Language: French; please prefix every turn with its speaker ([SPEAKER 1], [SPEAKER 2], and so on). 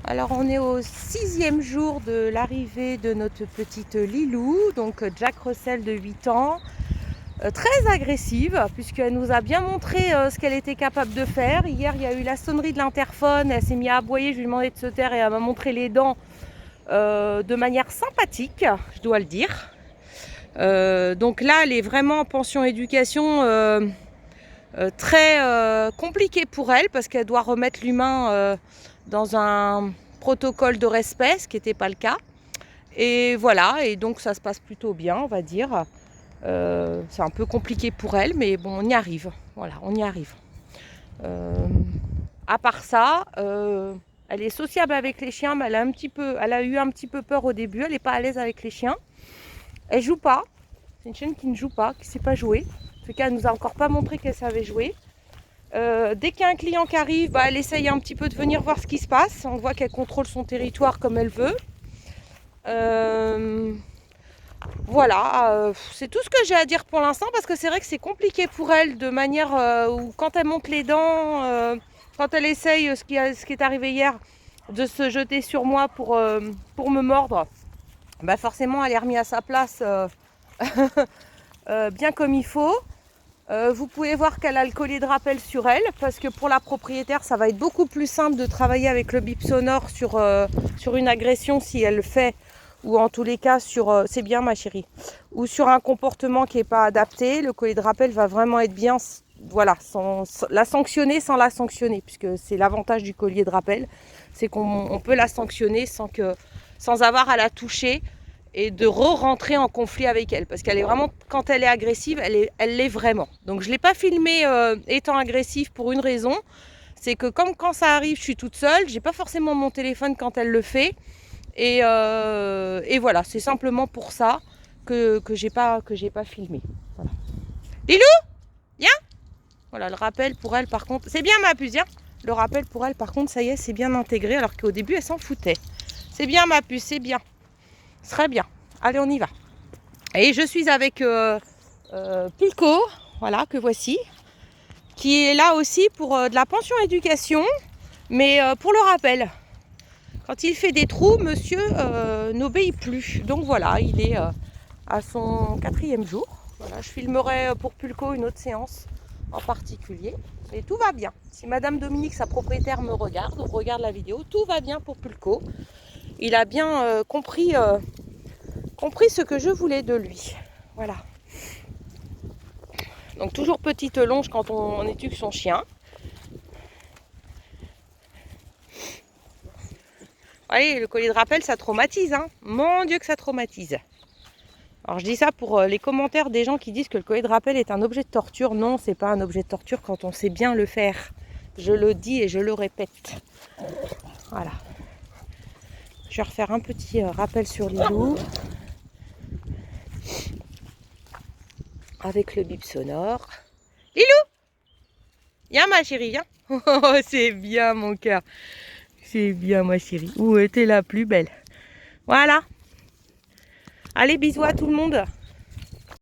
[SPEAKER 1] Alors on est au 6e jour de l'arrivée de notre petite Lilou, donc Jack Russell de 8 ans, très agressive puisqu'elle nous a bien montré ce qu'elle était capable de faire. Hier il y a eu la sonnerie de l'interphone, elle s'est mise à aboyer, je lui ai demandé de se taire et elle m'a montré les dents de manière sympathique, je dois le dire. Donc là elle est vraiment en pension éducation très compliquée pour elle parce qu'elle doit remettre l'humain dans un protocole de respect, ce qui n'était pas le cas. Et voilà, et donc ça se passe plutôt bien, on va dire. C'est un peu compliqué pour elle, mais bon, on y arrive. Voilà, on y arrive. À part ça, elle est sociable avec les chiens, mais elle a eu un petit peu peur au début. Elle n'est pas à l'aise avec les chiens. Elle joue pas. C'est une chienne qui ne joue pas, qui ne sait pas jouer. En tout cas, elle nous a encore pas montré qu'elle savait jouer. Dès qu'il y a un client qui arrive, elle essaye un petit peu de venir voir ce qui se passe. On voit qu'elle contrôle son territoire comme elle veut. Voilà, c'est tout ce que j'ai à dire pour l'instant parce que c'est vrai que c'est compliqué pour elle de manière où quand elle monte les dents, quand elle essaye ce qui est arrivé hier, de se jeter sur moi pour me mordre, forcément elle est remise à sa place bien comme il faut. Vous pouvez voir qu'elle a le collier de rappel sur elle parce que pour la propriétaire ça va être beaucoup plus simple de travailler avec le bip sonore sur une agression si elle le fait, ou en tous les cas sur c'est bien ma chérie, ou sur un comportement qui n'est pas adapté. Le collier de rappel va vraiment être bien, voilà, sans la sanctionner, puisque c'est l'avantage du collier de rappel, c'est qu'on peut la sanctionner sans avoir à la toucher et de re-rentrer en conflit avec elle, parce qu'elle est vraiment, quand elle est agressive, elle l'est vraiment. Donc je ne l'ai pas filmée étant agressive pour une raison, c'est que comme quand ça arrive, je suis toute seule, j'ai pas forcément mon téléphone quand elle le fait, et voilà, c'est simplement pour ça que j'ai pas filmé. Voilà. Lilou, viens. Voilà, le rappel pour elle par contre, c'est bien ma puce, viens. Le rappel pour elle par contre, ça y est, c'est bien intégré, alors qu'au début elle s'en foutait. C'est bien ma puce, c'est bien. Très bien. Allez, on y va. Et je suis avec Pulco, voilà, que voici, qui est là aussi pour de la pension éducation, mais pour le rappel. Quand il fait des trous, monsieur n'obéit plus. Donc voilà, il est à son 4e jour. Voilà, je filmerai pour Pulco une autre séance en particulier. Et tout va bien. Si Madame Dominique, sa propriétaire, me regarde ou regarde la vidéo, tout va bien pour Pulco. Il a bien compris ce que je voulais de lui. Voilà. Donc toujours petite longe quand on éduque son chien. Allez, le collier de rappel, ça traumatise, hein. Mon Dieu que ça traumatise. Alors je dis ça pour les commentaires des gens qui disent que le collier de rappel est un objet de torture. Non, c'est pas un objet de torture quand on sait bien le faire. Je le dis et je le répète. Voilà. Je vais refaire un petit rappel sur Lilou. Avec le bip sonore. Lilou, viens ma chérie, viens. Oh, c'est bien mon cœur. C'est bien ma chérie. Où était la plus belle? Voilà. Allez, bisous à tout le monde.